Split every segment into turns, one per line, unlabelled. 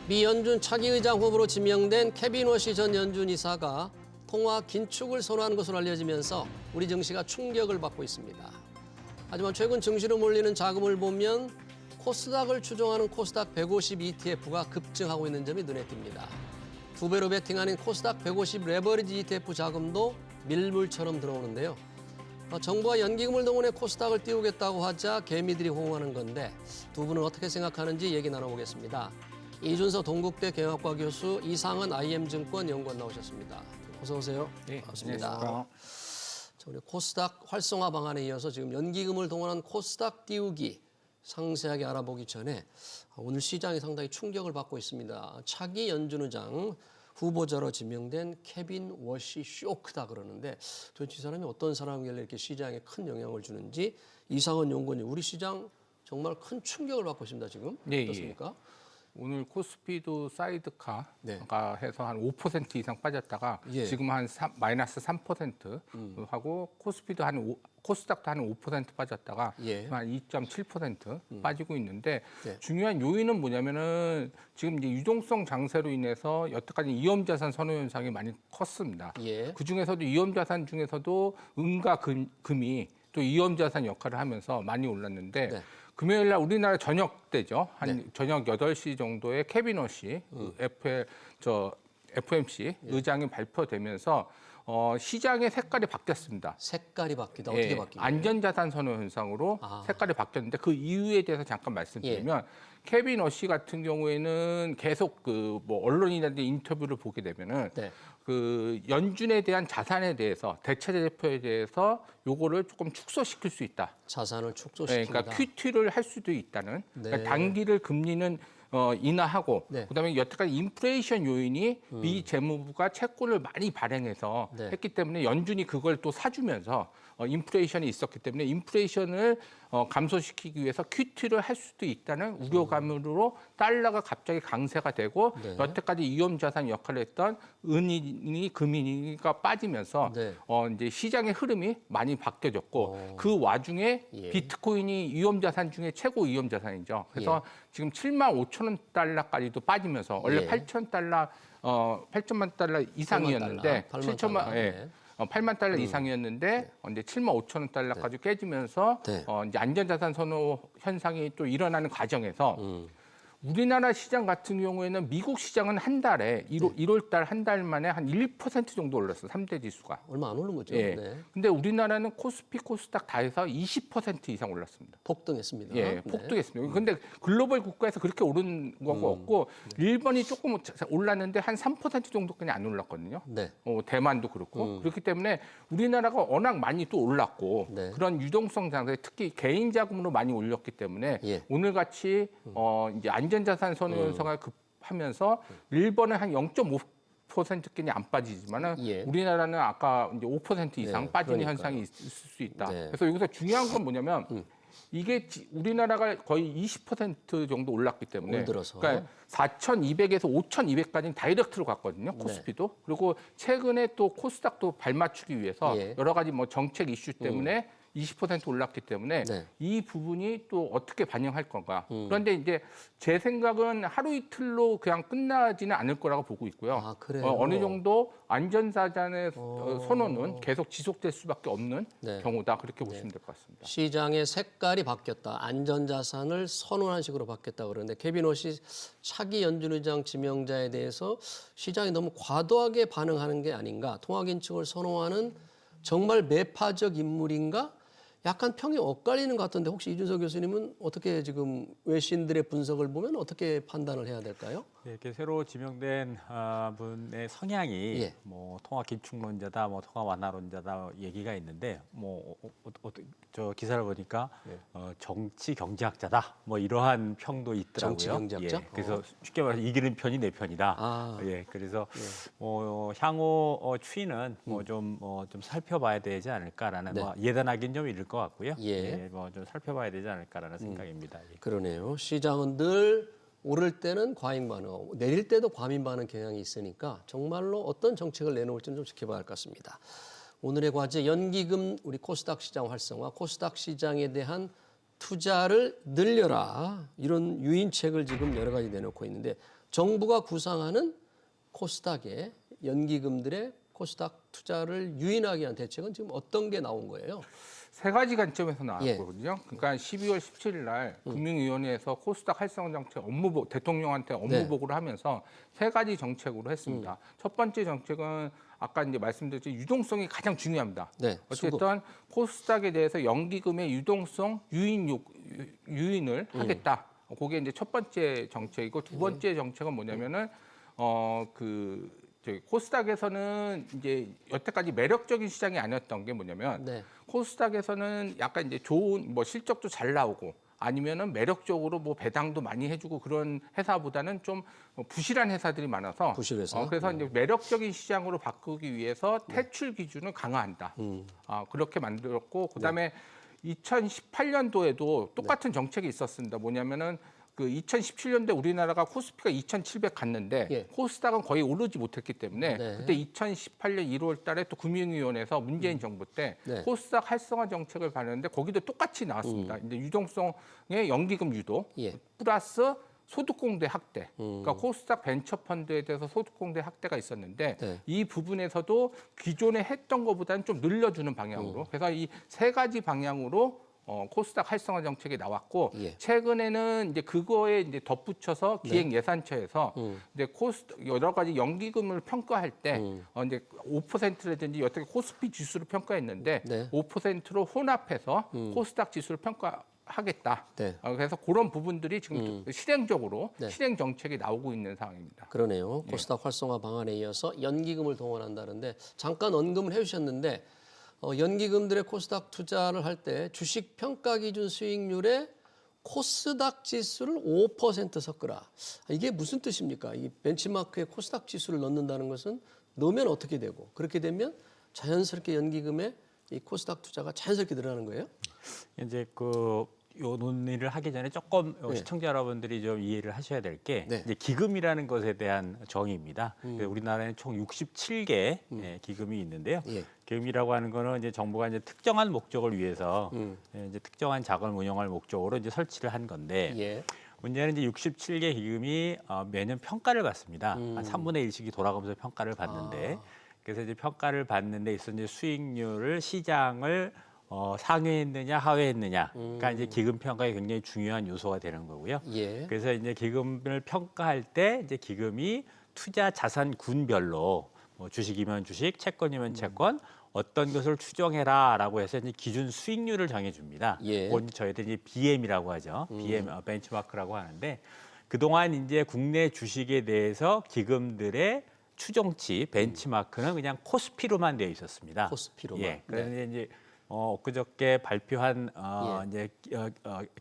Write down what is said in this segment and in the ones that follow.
미 연준 차기 의장 후보로 지명된 케빈 워시 전 연준 이사가 통화 긴축을 선호하는 것으로 알려지면서 우리 증시가 충격을 받고 있습니다. 하지만 최근 증시로 몰리는 자금을 보면 코스닥을 추종하는 코스닥 150 ETF가 급증하고 있는 점이 눈에 띕니다. 2배로 베팅하는 코스닥 150 레버리지 ETF 자금도 밀물처럼 들어오는데요. 정부가 연기금을 동원해 코스닥을 띄우겠다고 하자 개미들이 호응하는 건데 두 분은 어떻게 생각하는지 얘기 나눠보겠습니다. 이준서 동국대 경영학과 교수, 이상은 IM증권 연구원 나오셨습니다. 어서 오세요.
네,
반갑습니다.
안녕하십니까.
자, 우리 코스닥 활성화 방안에 이어서 지금 연기금을 동원한 코스닥 띄우기 상세하게 알아보기 전에 오늘 시장이 상당히 충격을 받고 있습니다. 차기 연준 의장 후보자로 지명된 케빈 워시 쇼크다 그러는데 도대체 이 사람이 어떤 사람이길래 이렇게 시장에 큰 영향을 주는지 이상은 연구원님, 우리 시장 정말 큰 충격을 받고 있습니다. 지금
네,
어떻습니까?
오늘 코스피도 사이드카가
네.
해서 한 5% 이상 빠졌다가
예.
지금 한 마이너스 3% 하고 코스피도 코스닥도 한 5% 빠졌다가
예.
한 2.7% 빠지고 있는데
네.
중요한 요인은 뭐냐면은 지금 이제 유동성 장세로 인해서 여태까지 위험자산 선호 현상이 많이 컸습니다.
예.
그 중에서도 위험자산 중에서도 은과 금이 또 위험자산 역할을 하면서 많이 올랐는데
네.
금요일 날 우리나라 저녁 때죠. 한
네.
저녁 8시 정도에 케빈 워시 FOMC 의장이 발표되면서 시장의 색깔이 바뀌었습니다.
색깔이 바뀌다. 어떻게 바뀌죠?
안전자산 선호 현상으로 색깔이 바뀌었는데 그 이유에 대해서 잠깐 말씀드리면 케빈 워시 같은 경우에는 계속 언론이라든지 인터뷰를 보게 되면은
네.
그 연준에 대한 자산에 대해서 대체제표에 대해서 요거를 조금 축소시킬 수 있다.
자산을 축소시킨다.
그러니까 QT를 할 수도 있다는.
네.
그러니까 단기를 금리는 인하하고
네.
그다음에 여태까지 인플레이션 요인이 미 재무부가 채권을 많이 발행해서
네.
했기 때문에 연준이 그걸 또 사주면서 인플레이션이 있었기 때문에 인플레이션을 감소시키기 위해서 QT를 할 수도 있다는 우려감으로 달러가 갑자기 강세가 되고
네.
여태까지 위험자산 역할을 했던 은이니 금이니가 빠지면서
네.
이제 시장의 흐름이 많이 바뀌어졌고 그 와중에
예.
비트코인이 위험자산 중에 최고 위험자산이죠. 그래서 지금 7만 5천 달러까지도 빠지면서 원래
예.
8천 달러 8천만 달러 이상이었는데
8만
7천만
달러. 네.
8만 달러 이상이었는데 이제 7만 5천 달러까지 깨지면서
네.
이제 안전자산 선호 현상이 또 일어나는 과정에서 우리나라 시장 같은 경우에는 미국 시장은 한 달에 1월 달 한 달 만에 한 1% 정도 올랐어요. 3대 지수가.
얼마 안 오른 거죠.
예.
네.
근데 우리나라는 코스피, 코스닥 다 해서 20% 이상 올랐습니다.
폭등했습니다.
예,
네.
폭등했습니다. 근데 글로벌 국가에서 그렇게 오른 거가 없고 일본이 조금 올랐는데 한 3% 정도까지 안 올랐거든요.
네.
대만도 그렇고 그렇기 때문에 우리나라가 워낙 많이 또 올랐고
네.
그런 유동성 장세 특히 개인 자금으로 많이 올렸기 때문에
예.
오늘 같이 이제 안전자산 선호 현상을 급하면서 일본은 한 0.5%까지 안 빠지지만은
예.
우리나라는 아까 이제 5% 이상
네,
빠지는
그러니까요.
현상이 있을 수 있다.
네.
그래서 여기서 중요한 건 뭐냐면 이게 우리나라가 거의 20% 정도 올랐기 때문에
올 들어서.
그러니까 4,200에서 5,200까지는 다이렉트로 갔거든요. 코스피도. 그리고 최근에 또 코스닥도 발맞추기 위해서
예.
여러 가지 정책 이슈 때문에 20% 올랐기 때문에
네.
이 부분이 또 어떻게 반영할 건가. 그런데 이제 제 생각은 하루 이틀로 그냥 끝나지는 않을 거라고 보고 있고요.
아, 그래요?
어느 정도 안전자산의 선호는 계속 지속될 수밖에 없는
네.
경우다. 그렇게 보시면 될 것 같습니다.
시장의 색깔이 바뀌었다. 안전자산을 선호하는 식으로 바뀌었다 그러는데 케빈 워시 차기 연준 의장 지명자에 대해서 시장이 너무 과도하게 반응하는 게 아닌가. 통화긴축을 선호하는 정말 매파적 인물인가? 약간 평이 엇갈리는 것 같은데 혹시 이준석 교수님은 어떻게 지금 외신들의 분석을 보면 어떻게 판단을 해야 될까요?
네, 이렇게 새로 지명된 분의 성향이
예.
뭐 통화 긴축론자다, 뭐 통화 완화론자다 얘기가 있는데 저 기사를 보니까 정치 경제학자다, 뭐 이러한 평도 있더라고요.
정치 경제학자?
예, 그래서 쉽게 말해서 이기는 편이 내 편이다.
아.
예, 그래서 향후 추이는 좀 살펴봐야 되지 않을까라는
네.
예단하기는 좀 이를 것 같고요.
예.
뭐 좀 살펴봐야 되지 않을까라는 생각입니다. 예.
그러네요. 시장은 늘 오를 때는 과잉 반응, 내릴 때도 과민 반응 경향이 있으니까 정말로 어떤 정책을 내놓을지는 좀 지켜봐야 할 것 같습니다. 오늘의 과제 연기금 우리 코스닥 시장 활성화, 코스닥 시장에 대한 투자를 늘려라 이런 유인책을 지금 여러 가지 내놓고 있는데 정부가 구상하는 코스닥의 연기금들의 코스닥 투자를 유인하게 한 대책은 지금 어떤 게 나온 거예요?
세 가지 관점에서 나왔거든요. 그러니까 12월 17일 날 금융위원회에서 코스닥 활성화 정책 대통령한테 업무
네.
보고를 하면서 세 가지 정책으로 했습니다. 첫 번째 정책은 아까 이제 말씀드렸듯이 유동성이 가장 중요합니다.
네,
어쨌든 코스닥에 대해서 연기금의 유동성 유인을 하겠다. 그게 이제 첫 번째 정책이고 두 번째 정책은 뭐냐면은 저희 코스닥에서는 이제 여태까지 매력적인 시장이 아니었던 게 뭐냐면
네.
코스닥에서는 약간 이제 좋은 뭐 실적도 잘 나오고 아니면은 매력적으로 뭐 배당도 많이 해주고 그런 회사보다는 좀 부실한 회사들이 많아서
부실 회사.
그래서 이제 매력적인 시장으로 바꾸기 위해서 퇴출 기준을 강화한다. 그렇게 만들었고 그다음에 2018년도에도 똑같은 정책이 있었습니다. 뭐냐면은 그 2017년도에 우리나라가 코스피가 2,700 갔는데
예.
코스닥은 거의 오르지 못했기 때문에
네.
그때 2018년 1월 달에 또 금융위원회에서 문재인 정부 때
네.
코스닥 활성화 정책을 발표했는데 거기도 똑같이 나왔습니다. 이제 유동성의 연기금 유도
예.
플러스 소득공대 확대. 그러니까 코스닥 벤처펀드에 대해서 소득공대 확대가 있었는데
네.
이 부분에서도 기존에 했던 것보다는 좀 늘려주는 방향으로. 그래서 이 세 가지 방향으로 코스닥 활성화 정책이 나왔고
예.
최근에는 이제 그거에 이제 덧붙여서 기획예산처에서 이제 여러 가지 연기금을 평가할 때 이제 5%라든지 여태 코스피 지수를 평가했는데
네.
5%로 혼합해서 코스닥 지수를 평가하겠다.
네.
그래서 그런 부분들이 지금 실행적으로
네.
실행 정책이 나오고 있는 상황입니다.
그러네요. 코스닥 활성화 방안에 이어서 연기금을 동원한다는데 잠깐 언급을 해주셨는데 연기금들의 코스닥 투자를 할 때 주식 평가 기준 수익률에 코스닥 지수를 5% 섞으라. 이게 무슨 뜻입니까? 이 벤치마크에 코스닥 지수를 넣는다는 것은 넣으면 어떻게 되고 그렇게 되면 자연스럽게 연기금의 이 코스닥 투자가 자연스럽게 늘어나는 거예요?
이제 요 논의를 하기 전에 조금
네.
시청자 여러분들이 좀 이해를 하셔야 될 게
네.
이제 기금이라는 것에 대한 정의입니다. 우리나라에는 총 67개 기금이 있는데요.
예.
기금이라고 하는 거는 이제 정부가 이제 특정한 목적을 위해서 이제 특정한 자금을 운영할 목적으로 이제 설치를 한 건데
예.
문제는 이제 67개 기금이 매년 평가를 받습니다. 한 3분의 1씩이 돌아가면서 평가를 받는데 그래서 이제 평가를 받는 데 있어서 이제 수익률을 시장을 상회했느냐 하회했느냐가 이제 기금 평가에 굉장히 중요한 요소가 되는 거고요.
예.
그래서 이제 기금을 평가할 때 이제 기금이 투자 자산군별로 뭐 주식이면 주식, 채권이면 채권 어떤 것을 추정해라라고 해서 이제 기준 수익률을 정해줍니다.
예.
그건 저희들이 BM이라고 하죠. BM 벤치마크라고 하는데 그동안 이제 국내 주식에 대해서 기금들의 추정치 벤치마크는 그냥 코스피로만 되어 있었습니다.
코스피로만.
예. 그런데 이제 엊그저께 발표한
예.
이제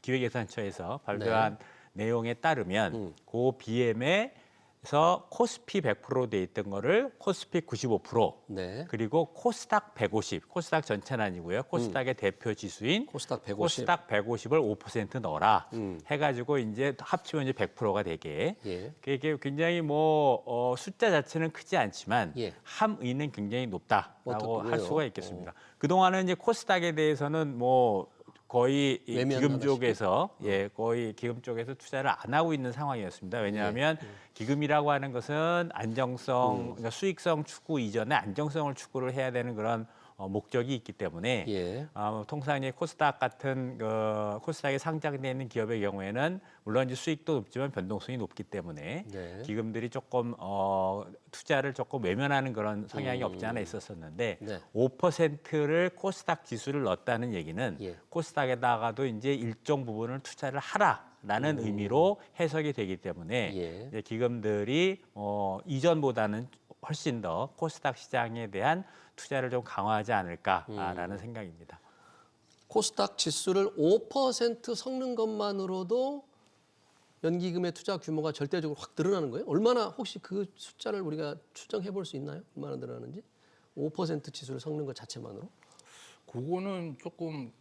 기획예산처에서 발표한 내용에 따르면 그 BM에서 코스피 100% 돼 있던 거를 코스피 95%
네.
그리고 코스닥 150, 코스닥 전체는 아니고요. 코스닥의 대표 지수인
코스닥 150.
코스닥 150을 5% 넣어라 해가지고 이제 합치면 이제 100%가 되게.
예.
그게 굉장히 숫자 자체는 크지 않지만
예.
함의는 굉장히 높다라고
어떻게,
할
왜요?
수가 있겠습니다. 그동안은 이제 코스닥에 대해서는 거의 이
외면하다시피?
기금 쪽에서 거의 기금 쪽에서 투자를 안 하고 있는 상황이었습니다. 왜냐하면 기금이라고 하는 것은 안정성, 그러니까 수익성 추구 이전에 안정성을 추구를 해야 되는 그런 목적이 있기 때문에
예.
통상 코스닥 같은 코스닥에 상장되어 있는 기업의 경우에는 물론 이제 수익도 높지만 변동성이 높기 때문에
네.
기금들이 조금 투자를 조금 외면하는 그런 성향이 없지 않아 있었었는데
네.
5%를 코스닥 지수를 넣었다는 얘기는
예.
코스닥에다가도 이제 일정 부분을 투자를 하라라는 의미로 해석이 되기 때문에
예.
이제 기금들이 이전보다는 훨씬 더 코스닥 시장에 대한 투자를 좀 강화하지 않을까라는 생각입니다.
코스닥 지수를 5% 섞는 것만으로도 연기금의 투자 규모가 절대적으로 확 늘어나는 거예요? 얼마나 혹시 그 숫자를 우리가 추정해 볼 수 있나요? 얼마나 늘어나는지? 5% 지수를 섞는 것 자체만으로?
그거는 조금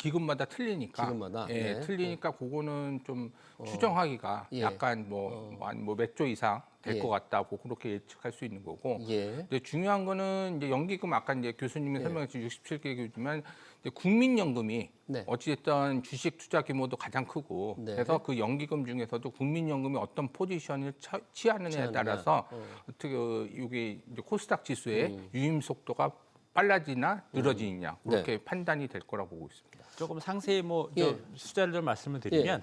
기금마다 틀리니까.
기금마다?
예,
네.
틀리니까 그거는 좀 추정하기가
예.
약간 몇 조 이상 될
예.
것 같다고 그렇게 예측할 수 있는 거고.
예.
근데 중요한 거는 이제 연기금 아까 이제 교수님이 설명해 주신 67개 규지만 국민연금이
네.
어찌됐든 주식 투자 규모도 가장 크고
네.
그래서 그 연기금 중에서도 국민연금이 어떤 포지션을 취하느냐에 따라서 어떻게 이게 이제 코스닥 지수의 유임 속도가 빨라지나 늘어지느냐 그렇게 판단이 될 거라고 보고 있습니다.
조금 상세히
예.
숫자를 좀 말씀을 드리면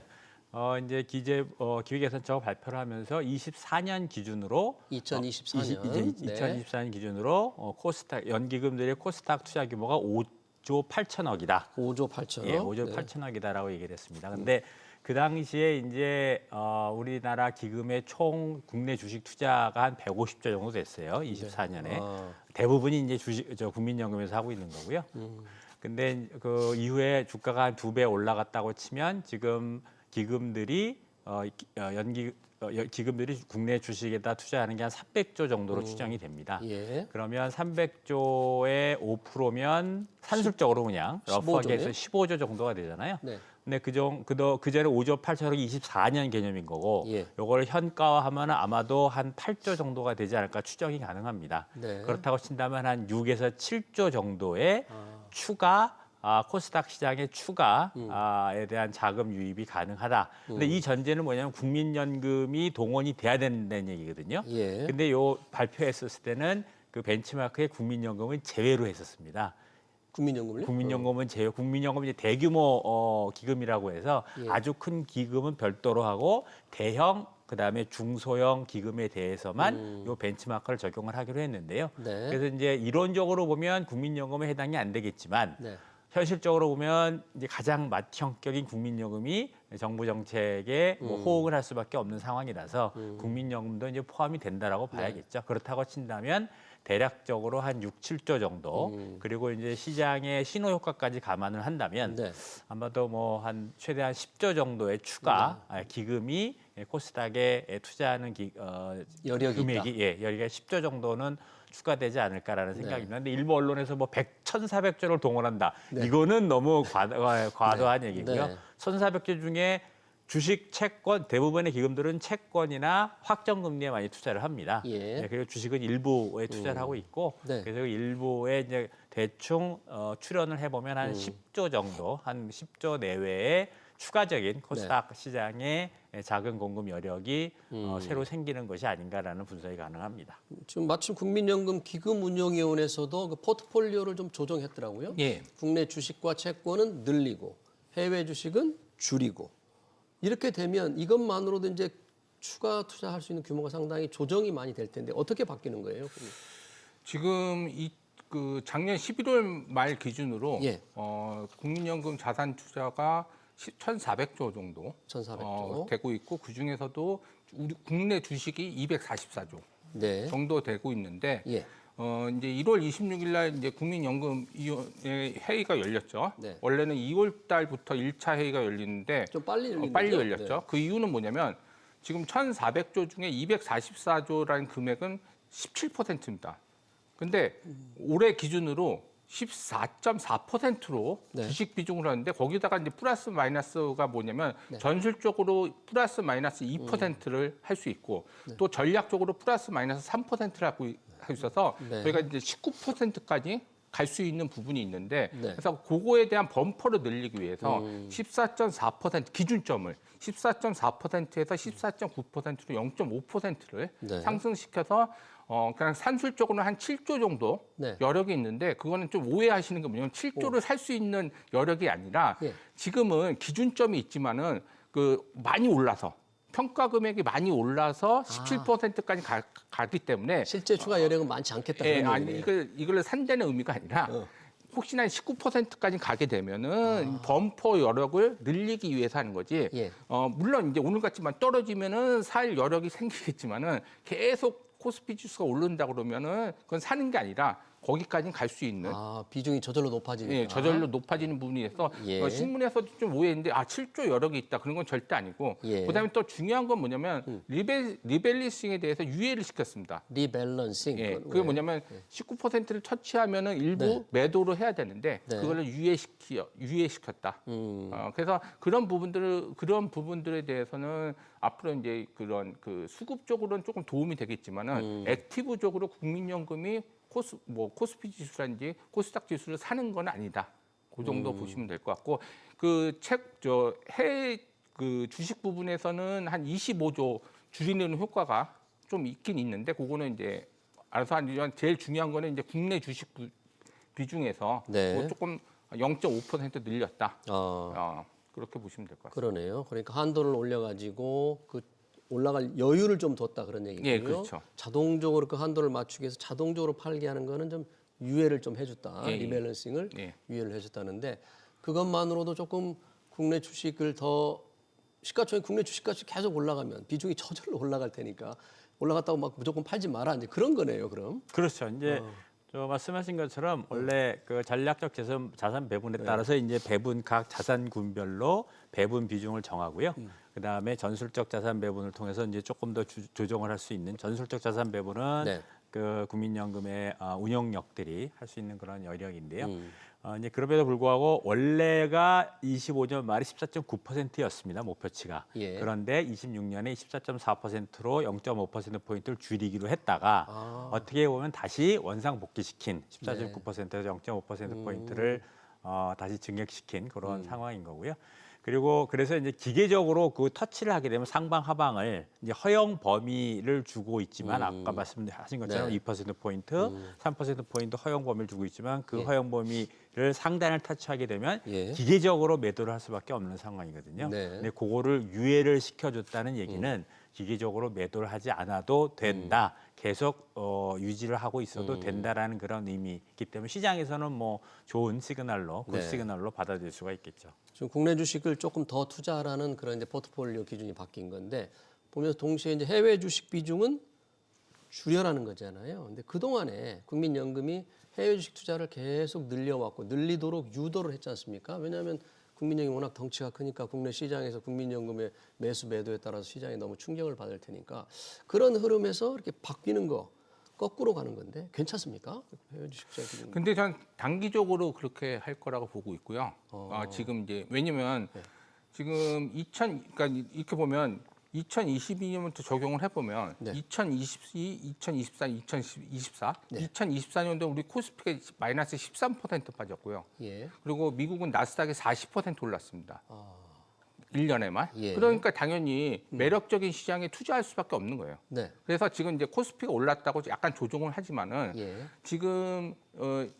이제 기획예산처가 발표를 하면서 24년 기준으로
2024년.
이제 2024년 기준으로 코스닥 연기금들의 코스닥 투자 규모가 5조 8천억이다.
5조 8천억.
예, 5조
네.
8천억이다라고 얘기를 했습니다. 근데 그 당시에 이제 우리나라 기금의 총 국내 주식 투자가 한 150조 정도 됐어요. 24년에. 대부분이 이제 국민연금에서 하고 있는 거고요. 근데 그 이후에 주가가 한 2배 올라갔다고 치면 지금 기금들이 기금들이 국내 주식에다 투자하는 게 한 300조 정도로 추정이 됩니다.
예.
그러면 300조의 5%면 산술적으로 그냥
15조
러프하게
네요?
해서 15조 정도가 되잖아요.
네.
근데 그 전에 5조 8천억이 24년 개념인 거고
예.
요걸 현가화하면 아마도 한 8조 정도가 되지 않을까 추정이 가능합니다.
네.
그렇다고 친다면 한 6에서 7조 정도의 추가 코스닥 시장의 추가에 대한 자금 유입이 가능하다. 근데 이 전제는 뭐냐면 국민연금이 동원이 돼야 된다는 얘기거든요.
예.
근데 요 발표했었을 때는 그 벤치마크에 국민연금은 제외로 했었습니다.
국민연금을요?
국민연금은 국민연금은 이제 대규모 기금이라고 해서
예.
아주 큰 기금은 별도로 하고 대형 그다음에 중소형 기금에 대해서만 요 벤치마크를 적용을 하기로 했는데요.
네.
그래서 이제 이론적으로 보면 국민연금에 해당이 안 되겠지만
네.
현실적으로 보면 이제 가장 맏형격인 국민연금이 정부 정책에 호응을 할 수밖에 없는 상황이라서 국민연금도 이제 포함이 된다라고 봐야겠죠. 그렇다고 친다면 대략적으로 한 6, 7조 정도 그리고 이제 시장의 신호 효과까지 감안을 한다면
네.
아마도 한 최대한 10조 정도의 추가 기금이 코스닥에 투자하는
여력이
금액이 여기가 10조 정도는 추가되지 않을까라는 생각입니다. 근데 일부 언론에서 1,400조를 동원한다.
네.
이거는 너무 과도한 얘기고요.
네.
1,400조 중에 주식, 채권, 대부분의 기금들은 채권이나 확정금리에 많이 투자를 합니다.
예.
그리고 주식은 일부에 투자를 하고 있고,
네.
그래서 일부에 이제 대충 추론을 해보면 한 10조 정도, 한 10조 내외의 추가적인 코스닥 시장의 작은 공급 여력이 새로 생기는 것이 아닌가라는 분석이 가능합니다.
지금 마침 국민연금 기금운용위원회에서도 그 포트폴리오를 좀 조정했더라고요.
예.
국내 주식과 채권은 늘리고 해외 주식은 줄이고 이렇게 되면 이것만으로도 이제 추가 투자할 수 있는 규모가 상당히 조정이 많이 될 텐데 어떻게 바뀌는 거예요?
지금 작년 11월 말 기준으로
예.
국민연금 자산 투자가 1,400조 정도
1,400조.
되고 있고 그 중에서도 우리 국내 주식이 244조
네.
정도 되고 있는데
예.
이제 1월 26일 날 이제 국민연금위원회 회의가 열렸죠.
네.
원래는 2월 달부터 1차 회의가 열리는데
좀 빨리 열린
빨리
거죠?
열렸죠.
네.
그 이유는 뭐냐면 지금 1,400조 중에 244조라는 금액은 17%입니다. 근데 올해 기준으로 14.4%로
네.
주식 비중을 하는데 거기다가 이제 플러스 마이너스가 뭐냐면 전술적으로 플러스 마이너스 2%를 할 수 있고 또 전략적으로 플러스 마이너스 3%를 하고 있어서
네.
저희가 이제 19%까지 갈 수 있는 부분이 있는데
네.
그래서 그거에 대한 범퍼를 늘리기 위해서 14.4% 기준점을 14.4%에서 14.9%로 0.5%를
네.
상승시켜서 그냥 산술적으로는 한 7조 정도
네.
여력이 있는데 그거는 좀 오해하시는 게 뭐냐면 7조를 살 수 있는 여력이 아니라
예.
지금은 기준점이 있지만은 많이 올라서 평가 금액이 많이 올라서 17%까지 가기 때문에
실제 추가 여력은 많지 않겠다 그런
아니
얘기네요.
이걸 산다는 의미가 아니라 혹시나 19%까지 가게 되면은 범퍼 여력을 늘리기 위해서 하는 거지.
예.
물론 이제 오늘 같지만 떨어지면은 살 여력이 생기겠지만은 계속 코스피 지수가 오른다 그러면은 그건 사는 게 아니라 거기까지는 갈 수 있는
비중이 저절로 높아지니까.
예, 저절로 높아지는 부분이 있어서
예.
신문에서도 좀 오해했는데 7조 여러 개 있다 그런 건 절대 아니고
예.
그다음에 또 중요한 건 뭐냐면 리밸런싱에 대해서 유예를 시켰습니다.
리밸런싱.
예,
그건
그게
왜?
뭐냐면 19%를 터치하면은 일부 매도로 해야 되는데
네.
그거를 유예시켰다. 그래서 그런 부분들에 대해서는 앞으로 이제 그런 그 수급적으로는 조금 도움이 되겠지만은 액티브적으로 국민연금이 코스피 지수라든지 코스닥 지수를 사는 건 아니다. 그 정도 보시면 될 것 같고 해외 그 주식 부분에서는 한 25조 줄이는 효과가 좀 있긴 있는데 그거는 이제 알아서 하지만 제일 중요한 거는 이제 국내 주식 비중에서
네.
뭐 조금 0.5% 늘렸다. 그렇게 보시면 될 것 같습니다.
그러네요. 그러니까 한도를 올려가지고 그 올라갈 여유를 좀 뒀다 그런 얘기고요.
예, 그렇죠.
자동적으로 그 한도를 맞추기 위해서 자동적으로 팔게 하는 거는 좀 유예를 좀 해줬다.
예, 예.
리밸런싱을
예.
유예를 해줬다는데 그것만으로도 조금 국내 주식을 더 시가총액 국내 주식값이 계속 올라가면 비중이 저절로 올라갈 테니까 올라갔다고 막 무조건 팔지 마라 이제 그런 거네요. 그럼.
그렇죠. 이제 저 말씀하신 것처럼 원래 그 전략적 자산 배분에 따라서 이제 배분 각 자산군별로 배분 비중을 정하고요. 그다음에 전술적 자산 배분을 통해서 이제 조금 더 조정을 할 수 있는 전술적 자산 배분은
네.
그 국민연금의 운용력들이 할 수 있는 그런 여력인데요. 이제 그럼에도 불구하고 원래가 25년 말에 14.9%였습니다. 목표치가.
예.
그런데 26년에 14.4%로 0.5%포인트를 줄이기로 했다가 어떻게 보면 다시 원상 복귀시킨 14.9%에서 0.5%포인트를 다시 증액시킨 그런 상황인 거고요. 그리고 그래서 이제 기계적으로 그 터치를 하게 되면 상방 하방을 이제 허용 범위를 주고 있지만 아까 말씀하신 것처럼
네.
2%포인트, 3%포인트 허용 범위를 두고 있지만 그
예.
허용 범위를 상단을 터치하게 되면
예.
기계적으로 매도를 할 수밖에 없는 상황이거든요.
네.
근데 그거를 유예를 시켜줬다는 얘기는 기계적으로 매도를 하지 않아도 된다. 계속 유지를 하고 있어도 된다라는 그런 의미이기 때문에 시장에서는 뭐 좋은 시그널로, 굿
네.
시그널로 받아들일 수가 있겠죠.
지금 국내 주식을 조금 더 투자하라는 그런 이제 포트폴리오 기준이 바뀐 건데 보면서 동시에 이제 해외 주식 비중은 줄여라는 거잖아요. 근데 그동안에 국민연금이 해외 주식 투자를 계속 늘려왔고 늘리도록 유도를 했지 않습니까? 왜냐하면 국민연금이 워낙 덩치가 크니까 국내 시장에서 국민연금의 매수 매도에 따라서 시장이 너무 충격을 받을 테니까 그런 흐름에서 이렇게 바뀌는 거 거꾸로 가는 건데 괜찮습니까? 해외 주식 투자 비중.
근데 전 단기적으로 그렇게 할 거라고 보고 있고요. 지금 이제 왜냐면 지금 그러니까 이렇게 보면 2022년부터 적용을 해보면
네.
2022, 2023, 2024,
네.
2024년도 우리 코스피가 마이너스 13% 빠졌고요.
예.
그리고 미국은 나스닥이 40% 올랐습니다. 1년에만.
예.
그러니까 당연히 매력적인 시장에 투자할 수밖에 없는 거예요.
네.
그래서 지금 이제 코스피가 올랐다고 약간 조정을 하지만은
예.
지금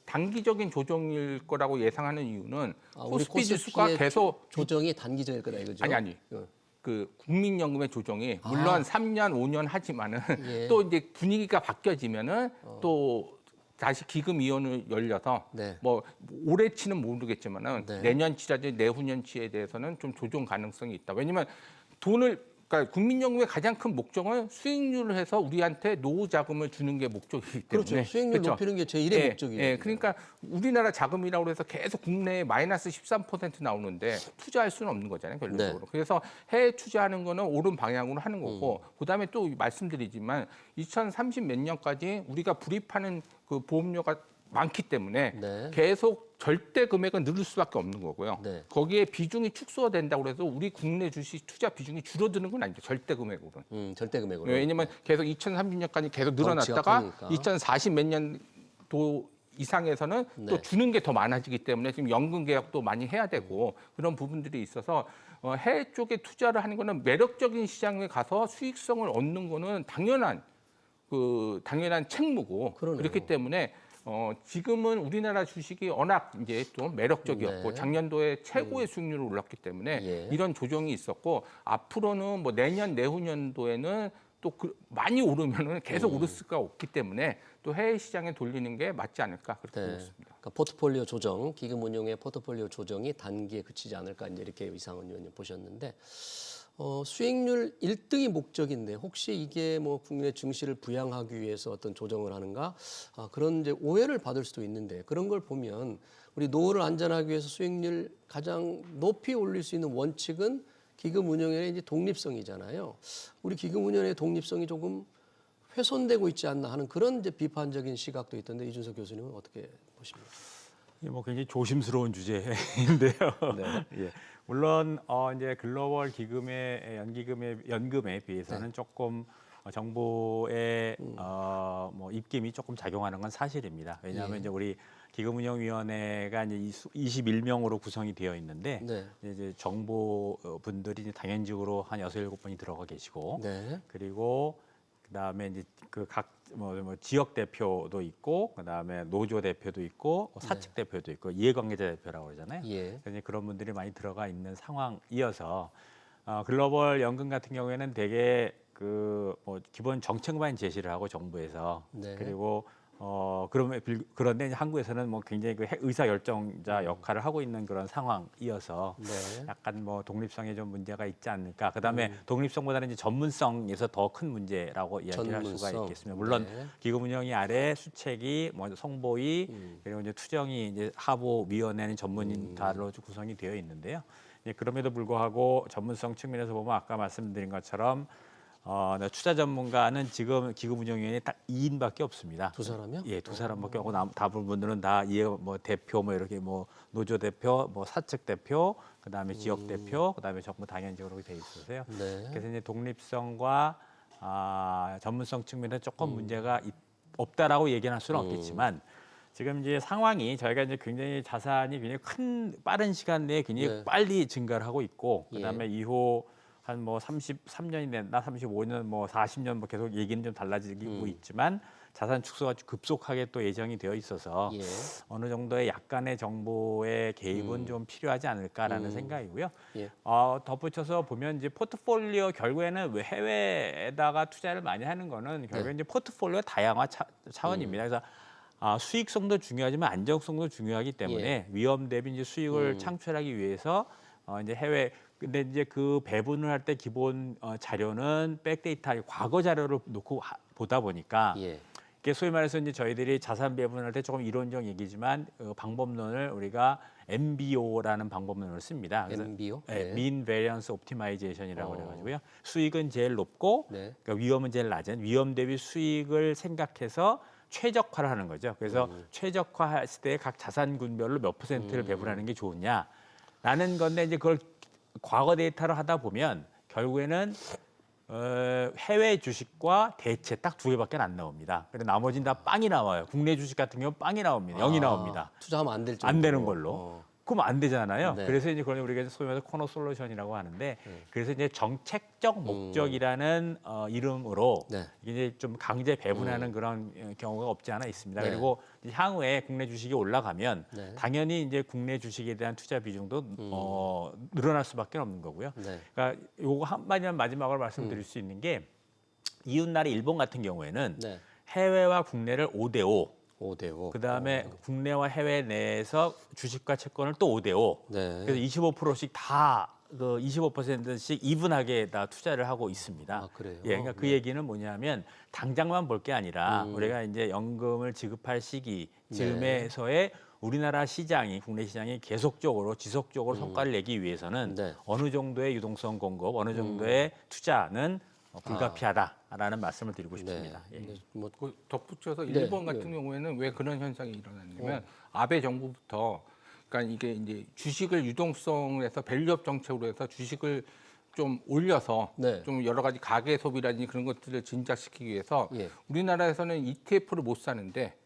단기적인 조정일 거라고 예상하는 이유는
우리
코스피 지수가
코스피의
계속
조정이 단기적일 거다 이거죠?
아니.
어.
그 국민연금의 조정이 물론 3년, 5년 하지만은
예.
또 이제 분위기가 바뀌어지면은 또 다시 기금 이원을 열려서
네.
뭐 올해치는 모르겠지만은
네.
내년치라든지 내후년치에 대해서는 좀 조정 가능성이 있다. 왜냐면 그러니까 국민연금의 가장 큰 목적은 수익률을 해서 우리한테 노후 자금을 주는 게 목적이기 때문에
그렇죠. 수익률
그렇죠?
높이는 게 제1의 목적이에요.
예, 그러니까 우리나라 자금이라고 해서 계속 국내에 마이너스 13% 나오는데 투자할 수는 없는 거잖아요, 결론적으로.
네.
그래서 해외 투자하는 거는 옳은 방향으로 하는 거고, 그다음에 또 말씀드리지만 2030 몇 년까지 우리가 불입하는 그 보험료가 많기 때문에
네.
계속 절대 금액은 늘을 수밖에 없는 거고요.
네.
거기에 비중이 축소가 된다고 해서 우리 국내 주식 투자 비중이 줄어드는 건 아니죠. 절대 금액으로는.
절대 금액으로.
왜냐면 계속 2030년까지 계속 늘어났다가
덩치가 크니까.
2040 몇 년도 이상에서는 또
네.
주는 게 더 많아지기 때문에 지금 연금 계약도 많이 해야 되고 그런 부분들이 있어서 해외 쪽에 투자를 하는 거는 매력적인 시장에 가서 수익성을 얻는 거는 당연한 책무고
그러네요.
그렇기 때문에 지금은 우리나라 주식이 워낙 이제 좀 매력적이었고
네.
작년도에 최고의 수익률을 올랐기 때문에
예.
이런 조정이 있었고 앞으로는 뭐 내년 내후년도에는 또 많이 오르면은 계속 오를 수가 없기 때문에 또 해외 시장에 돌리는 게 맞지 않을까 그렇게 보고 있습니다.
그러니까 포트폴리오 조정, 기금 운용의 포트폴리오 조정이 단기에 그치지 않을까 이제 이렇게 이상은 의원님 보셨는데 수익률 1등이 목적인데 혹시 이게 뭐 국민의 증시를 부양하기 위해서 어떤 조정을 하는가 그런 이제 오해를 받을 수도 있는데 그런 걸 보면 우리 노후를 안전하기 위해서 수익률 가장 높이 올릴 수 있는 원칙은 기금운용의 이제 독립성이잖아요. 우리 기금운용의 독립성이 조금 훼손되고 있지 않나 하는 그런 이제 비판적인 시각도 있던데 이준석 교수님은 어떻게 보십니까?
뭐 굉장히 조심스러운 주제인데요.
네.
예. 물론 이제 글로벌 기금의 연금에 비해서는
네.
조금 정부의 뭐 입김이 조금 작용하는 건 사실입니다. 왜냐하면
예.
이제 우리 기금운용위원회가 이제 21명으로 구성이 되어 있는데
네.
이제 정부 분들이 이제 당연직으로 한 6, 7분이 들어가 계시고
네.
그리고 그다음에 이제 그 각 뭐 지역 대표도 있고 그다음에 노조 대표도 있고 사측 대표도 있고 이해관계자 대표라고 그러잖아요.
예.
그래서 그런 분들이 많이 들어가 있는 상황이어서 글로벌 연금 같은 경우에는 되게 그 뭐 기본 정책만 제시를 하고 정부에서
네.
그리고 그런데 이제 한국에서는 뭐 굉장히 그 의사 결정자 역할을 하고 있는 그런 상황이어서
네.
약간 뭐 독립성에 좀 문제가 있지 않을까. 그다음에 독립성보다는 이제 전문성에서 더 큰 문제라고 이야기를 할 수가
전문성.
있겠습니다. 물론
네.
기금운용위 아래 수책이 뭐 성보위 그리고 이제 투정이 이제 하보위원회는 전문가로 구성이 되어 있는데요. 그럼에도 불구하고 전문성 측면에서 보면 아까 말씀드린 것처럼 투자 전문가는 지금 기금운용위원회 딱 2인밖에 없습니다.
두 사람이요?
예, 두 사람밖에 없고 다른 분들은 다 뭐 대표 뭐 이렇게 뭐 노조 대표, 뭐 사측 대표, 그다음에 지역 대표, 그다음에 정부 당연직으로 돼 있어서요.
네.
그래서 이제 독립성과 전문성 측면에 조금 문제가 없다라고 얘기할 수는 없겠지만 지금 이제 상황이 저희가 이제 굉장히 자산이 굉장히 빠른 시간 내에 굉장히
네.
빨리 증가를 하고 있고 그다음에
예.
이후 한 뭐 33년이 됐나 35년 뭐 40년 뭐 계속 얘기는 좀 달라지고 있지만 자산 축소가 급속하게 또 예정이 되어 있어서
예.
어느 정도의 약간의 정부의 개입은 좀 필요하지 않을까라는 생각이고요.
예.
덧붙여서 보면 이제 포트폴리오 결국에는 왜 해외에다가 투자를 많이 하는 거는 결국에 이제 포트폴리오 다양화 차원입니다. 그래서 수익성도 중요하지만 안정성도 중요하기 때문에 위험 대비 이제 수익을 창출하기 위해서 이제 해외 근데 이제 그 배분을 할 때 기본 자료는 백데이터 과거 자료를 놓고 보다 보니까
예.
이게 소위 말해서 이제 저희들이 자산 배분할 때 조금 이론적 얘기지만 방법론을 우리가 MBO라는 방법론을 씁니다. 그래서
MBO?
네,
네.
Mean Variance Optimization이라고 그래가지고요. 수익은 제일 높고
네.
그러니까 위험은 제일 낮은 위험 대비 수익을 생각해서 최적화를 하는 거죠. 그래서 최적화했을 때 각 자산군별로 몇 %를 배분하는 게 좋으냐라는 건데 이제 그걸 과거 데이터를 하다 보면 결국에는 해외 주식과 대체 딱 2개밖에 안 나옵니다. 근데 나머지는 다 빵이 나와요. 국내 주식 같은 경우 빵이 나옵니다. 0이 나옵니다.
투자하면 안 될 정도로.
안 되는 걸로. 그럼 안 되잖아요.
네.
그래서 이제 그걸 우리가 소위 말해서 코너 솔루션이라고 하는데 그래서 이제 정책적 목적이라는 이름으로
네.
이제 좀 강제 배분하는 그런 경우가 없지 않아 있습니다.
네.
그리고 이제 향후에 국내 주식이 올라가면
네.
당연히 이제 국내 주식에 대한 투자 비중도 늘어날 수밖에 없는 거고요.
네.
그러니까 요거 한마디만 마지막으로 말씀드릴 수 있는 게 이웃나라 일본 같은 경우에는
네.
해외와 국내를 5대5
5대5.
그다음에 국내와 해외 내에서 주식과 채권을 또 5대5.
네.
그래서 25%씩 다 그 25%씩 이분하게 다 투자를 하고 있습니다.
아, 그래요?
예, 그러니까 그 얘기는 뭐냐면 당장만 볼 게 아니라 우리가 이제 연금을 지급할 시기 즈음에서의 우리나라 시장이 국내 시장이 계속적으로 지속적으로 성과를 내기 위해서는
네.
어느 정도의 유동성 공급, 어느 정도의 투자는 불가피하다라는 말씀을 드리고 싶습니다. 예.
근데 뭐
그 덧붙여서
네,
일본 같은 경우에는 왜 그런 현상이 일어났냐면 아베 정부부터 그러니까 이게 이제 주식을 유동성에서 밸류업 정책으로 해서 주식을 좀 올려서
네.
좀 여러 가지 가계 소비라든지 그런 것들을 진작시키기 위해서
예.
우리나라에서는 ETF를 못 사는데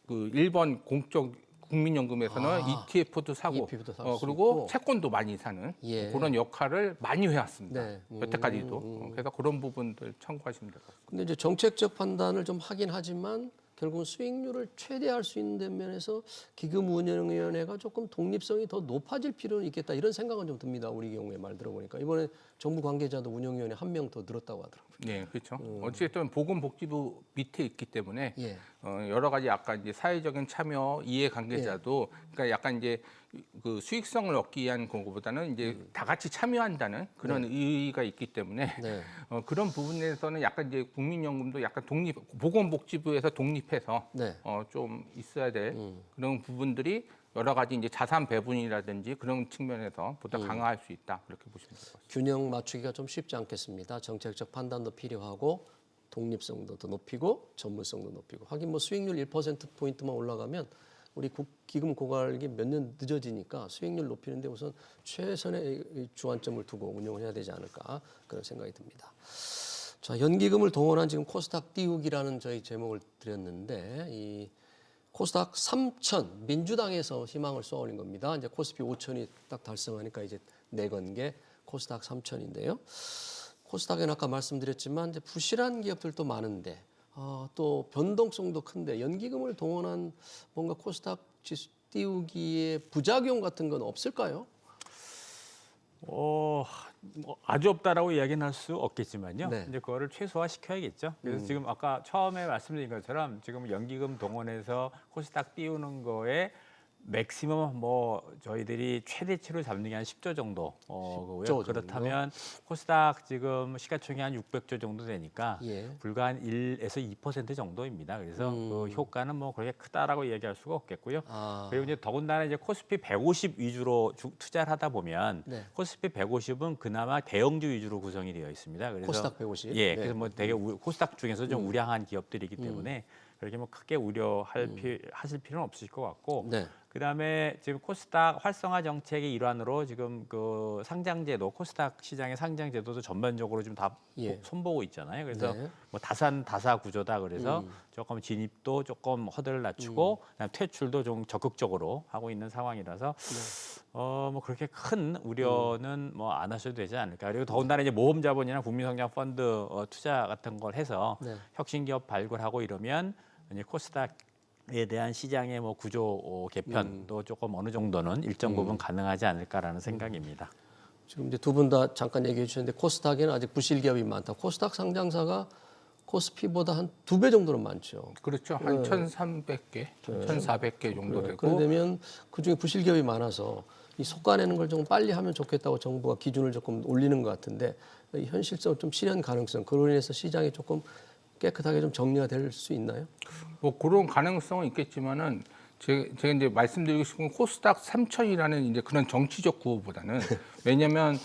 그 일본 공적 국민연금에서는 ETF도 사고,
ETF도 살수
그리고
있고.
채권도 많이 사는
예.
그런 역할을 많이 해왔습니다.
네.
여태까지도. 그래서 그런 부분들 참고하시면 될 것 같습니다.
근데 이제 정책적 판단을 좀 하긴 하지만 결국은 수익률을 최대화할 수 있는 면에서 기금운용위원회가 조금 독립성이 더 높아질 필요는 있겠다 이런 생각은 좀 듭니다. 우리 경우에 말 들어보니까 이번에 정부 관계자도 운영위원회 한 명 더 늘었다고 하더라고요.
네, 그렇죠. 어쨌든 보건복지부 밑에 있기 때문에
예.
여러 가지 약간 이제 사회적인 참여, 이해관계자도 그러니까 약간 이제 그 수익성을 얻기 위한 것보다는 이제 다 같이 참여한다는 그런 의의가 있기 때문에
네.
그런 부분에서는 약간 이제 국민연금도 약간 보건복지부에서 독립해서
네.
좀 있어야 될 그런 부분들이 여러 가지 이제 자산 배분이라든지 그런 측면에서 보다 강화할 수 있다 그렇게 보시면 될 것 같습니다.
균형 맞추기가 좀 쉽지 않겠습니다. 정책적 판단도 필요하고 독립성도 더 높이고 전문성도 높이고 하긴 뭐 수익률 1%포인트만 올라가면 우리 기금 고갈이 몇 년 늦어지니까 수익률 높이는데 우선 최선의 주안점을 두고 운영을 해야 되지 않을까 그런 생각이 듭니다. 자, 연기금을 동원한 지금 코스닥 띄우기라는 저희 제목을 드렸는데 이 코스닥 3천 민주당에서 희망을 쏘아올린 겁니다. 이제 코스피 5천이 딱 달성하니까 이제 내건 게 코스닥 3천인데요. 코스닥에는 아까 말씀드렸지만 이제 부실한 기업들도 많은데 또 변동성도 큰데 연기금을 동원한 뭔가 코스닥 지수 띄우기의 부작용 같은 건 없을까요?
뭐 아주 없다라고 이야기는 할 수 없겠지만요.
네.
이제 그거를 최소화 시켜야겠죠. 그래서 지금 아까 처음에 말씀드린 것처럼 지금 연기금 동원해서 코스닥 띄우는 거에 맥시멈 뭐 저희들이 최대치로 잡는 게 한 10조 정도 거고요.
10조 정도?
그렇다면 코스닥 지금 시가총액 한 600조 정도 되니까
예.
불과 한 1에서 2% 정도입니다. 그래서 그 효과는 뭐 그렇게 크다라고 얘기할 수가 없겠고요. 그리고 이제 더군다나 이제 코스피 150 위주로 투자를 하다 보면
네.
코스피 150은 그나마 대형주 위주로 구성이 되어 있습니다. 그래서
코스닥 150?
예,
네.
그래서 뭐 되게 코스닥 중에서 좀 우량한 기업들이기 때문에 그렇게 뭐 크게 하실 필요는 없으실 것 같고.
네.
그다음에 지금 코스닥 활성화 정책의 일환으로 지금 그 상장제도 코스닥 시장의 상장제도도 전반적으로 지금 다
예.
손보고 있잖아요. 그래서
네.
뭐 다사 구조다 그래서 조금 진입도 조금 허들을 낮추고 그다음 퇴출도 좀 적극적으로 하고 있는 상황이라서 뭐 그렇게 큰 우려는 뭐 안 하셔도 되지 않을까. 그리고 더군다나 이제 모험자본이나 국민성장 펀드 투자 같은 걸 해서
네.
혁신기업 발굴하고 이러면 이제 코스닥에 대한 시장의 뭐 구조 개편도 조금 어느 정도는 일정 부분 가능하지 않을까라는 생각입니다.
지금 이제 두 분 다 잠깐 얘기해 주셨는데 코스닥에는 아직 부실 기업이 많다. 코스닥 상장사가 코스피보다 한 2배 정도는 많죠.
그렇죠. 한 1,300개, 1,400개 정도 되고.
그러면 그중에 부실 기업이 많아서 이 속아내는 걸 좀 빨리 하면 좋겠다고 정부가 기준을 조금 올리는 것 같은데 현실적으로 좀 실현 가능성 그로 인해서 시장이 조금 깨끗하게 좀 정리가 될 수 있나요?
뭐 그런 가능성은 있겠지만은 제가 이제 말씀드리고 싶은 건 코스닥 3천이라는 이제 그런 정치적 구호보다는 왜냐하면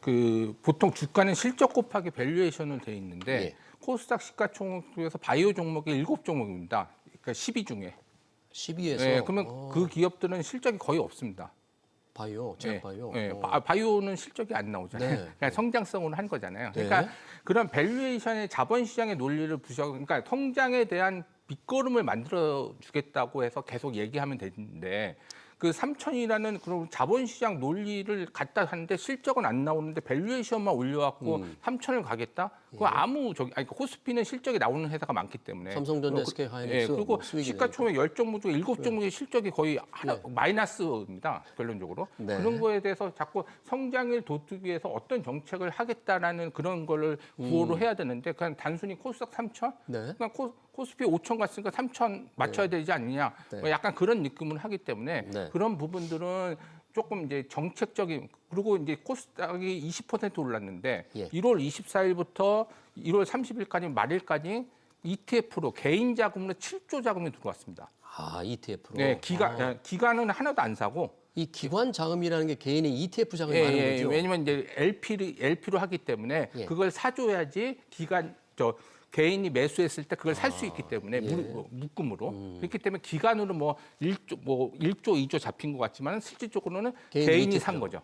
그 보통 주가는 실적 곱하기 밸류에이션으로 돼 있는데
예.
코스닥 시가총액 중에서 바이오 종목이 7종목입니다. 그러니까 10위 중에.
12에서
네, 그러면 그 기업들은 실적이 거의 없습니다.
바이오,
네,
제약바이오.
네, 바이오는 실적이 안 나오잖아요.
네.
그냥 성장성으로 한 거잖아요.
네.
그러니까 그런 밸류에이션의 자본시장의 논리를 그러니까 성장에 대한 밑거름을 만들어 주겠다고 해서 계속 얘기하면 되는데 그 3천이라는 그런 자본시장 논리를 갖다 하는데 실적은 안 나오는데 밸류에이션만 올려갖고 3천을 가겠다? 그거 아니 코스피는 실적이 나오는 회사가 많기 때문에
삼성전자, SK 하이닉스
그리고
뭐 수익이
시가총액 10종목 중에 7종목의 실적이 거의 하나 마이너스입니다. 결론적으로.
네.
그런 거에 대해서 자꾸 성장을 돋우기 위해서 어떤 정책을 하겠다라는 그런 거를 구호로 해야 되는데 그냥 단순히 코스닥 3천?
네.
그냥 코스피 5천 갔으니까 3천 맞춰야 되지 않느냐?
네.
뭐 약간 그런 느낌을 하기 때문에
네.
그런 부분들은 조금 이제 정책적인 그리고 이제 코스닥이 20% 올랐는데
예.
1월 24일부터 1월 30일까지 말일까지 ETF로 개인 자금으로 7조 자금이 들어왔습니다.
아, ETF로.
네, 기간은 하나도 안 사고.
이 기관 자금이라는 게 개인의 ETF 자금이 많은 거죠.
왜냐면 이제 LP로 하기 때문에
예.
그걸 사줘야지 개인이 매수했을 때 그걸 살 수 있기 때문에 묶음으로 그렇기 때문에 기간으로 뭐 1조 2조 잡힌 것 같지만 실질적으로는 개인이 산 거죠.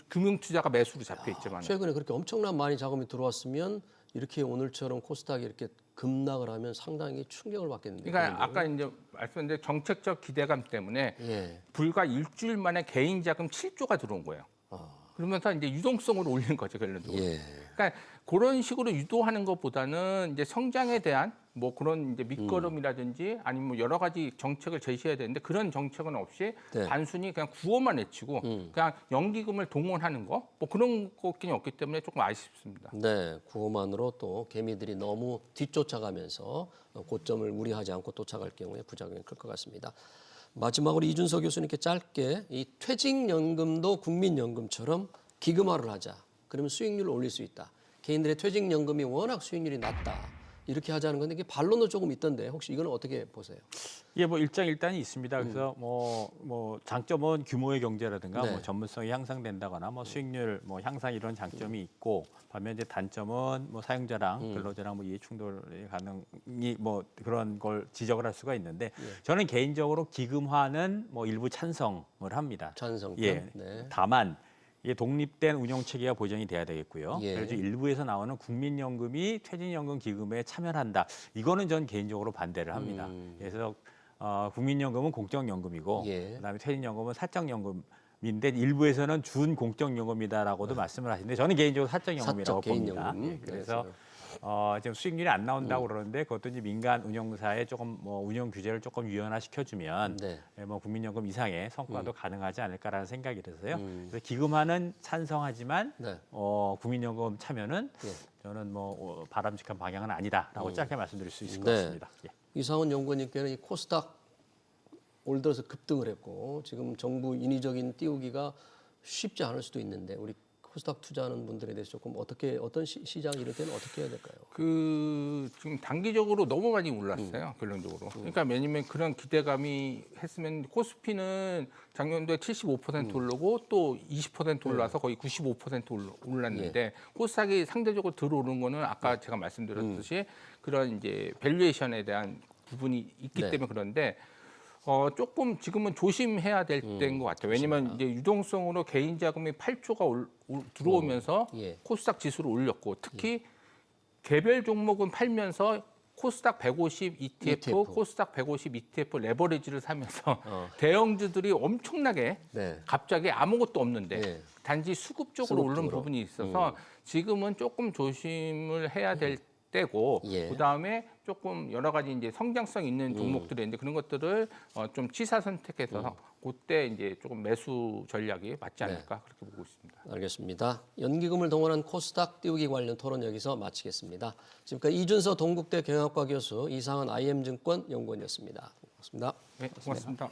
금융 투자가 매수로 잡혀 있지만
최근에 그렇게 엄청난 많이 자금이 들어왔으면 이렇게 오늘처럼 코스닥이 이렇게 급락을 하면 상당히 충격을 받겠는데.
그러니까 아까 이제 말씀드린 정책적 기대감 때문에
예.
불과 일주일 만에 개인 자금 7조가 들어온 거예요. 그러면서 이제 유동성으로 올리는 거죠, 결론적으로.
예.
그러니까 그런 식으로 유도하는 것보다는 이제 성장에 대한 뭐 그런 이제 밑거름이라든지 아니면 뭐 여러 가지 정책을 제시해야 되는데 그런 정책은 없이
네.
단순히 그냥 구호만 외치고 그냥 연기금을 동원하는 거 뭐 그런 것끼리 없기 때문에 조금 아쉽습니다.
네, 구호만으로 또 개미들이 너무 뒤쫓아가면서 고점을 무리하지 않고 쫓아갈 경우에 부작용이 클 것 같습니다. 마지막으로 이준석 교수님께 짧게 이 퇴직연금도 국민연금처럼 기금화를 하자. 그러면 수익률을 올릴 수 있다. 개인들의 퇴직연금이 워낙 수익률이 낮다. 이렇게 하자는 건데 이게 반론도 조금 있던데 혹시 이거는 어떻게 보세요?
예, 뭐 일장일단이 있습니다. 그래서 뭐 장점은 규모의 경제라든가
네.
뭐 전문성이 향상된다거나 뭐 수익률 뭐 향상 이런 장점이 있고 반면 이제 단점은 뭐 사용자랑 근로자랑 뭐 이해 충돌이 가능이 뭐 그런 걸 지적을 할 수가 있는데 저는 개인적으로 기금화는 뭐 일부 찬성을 합니다.
찬성권.
예.
네.
다만 이게 독립된 운영 체계가 보장이 돼야 되겠고요.
예.
그래서 일부에서 나오는 국민연금이 퇴직연금 기금에 참여한다. 이거는 전 개인적으로 반대를 합니다. 그래서 국민연금은 공적연금이고
예.
그다음에 퇴직연금은 사적연금인데 일부에서는 준공적연금이다라고도 말씀을 하시는데 저는 개인적으로 사적연금이라고
사적
봅니다.
개인연금.
예, 그래서 지금 수익률이 안 나온다고 그러는데 그것도 이제 민간 운영사에 조금 뭐 운영 규제를 조금 유연화시켜주면
네.
뭐 국민연금 이상의 성과도 가능하지 않을까라는 생각이 들어서요. 그래서 기금화는 찬성하지만
네.
국민연금 참여는
예.
저는 뭐 바람직한 방향은 아니다라고 짧게 말씀드릴 수 있을 것
네.
같습니다. 예.
이상원 연구원님께는 이 코스닥 올 들어서 급등을 했고 지금 정부 인위적인 띄우기가 쉽지 않을 수도 있는데 우리 코스닥 투자하는 분들에 대해서 조금 어떤 시장 이럴 때는 어떻게 해야 될까요?
지금 단기적으로 너무 많이 올랐어요, 결론적으로. 그러니까 왜냐면 그런 기대감이 했으면 코스피는 작년도에 75% 오르고 또 20% 올라서 거의 95% 올랐는데 코스닥이 상대적으로 덜 오른 거는 아까 제가 말씀드렸듯이 그런 이제 밸류에이션에 대한 부분이 있기
네.
때문에 그런데 조금 지금은 조심해야 될 때인 것 같아요. 왜냐면 이제 유동성으로 개인 자금이 8조가 들어오면서
예.
코스닥 지수를 올렸고 특히 개별 종목은 팔면서 코스닥 150 ETF, 코스닥 150 ETF 레버리지를 사면서 대형주들이 엄청나게
네.
갑자기 아무것도 없는데
네.
단지 수급적으로 오른
수급적으로.
부분이 있어서 지금은 조금 조심을 해야 될 때고
예.
그다음에 조금 여러 가지 이제 성장성 있는 종목들이 있는데 그런 것들을 좀 취사 선택해서 그때 이제 조금 매수 전략이 맞지 않을까 그렇게 보고 있습니다.
알겠습니다. 연기금을 동원한 코스닥 띄우기 관련 토론 여기서 마치겠습니다. 지금까지 이준서 동국대 경영학과 교수, 이상은 IM증권 연구원이었습니다. 고맙습니다.
네, 고맙습니다.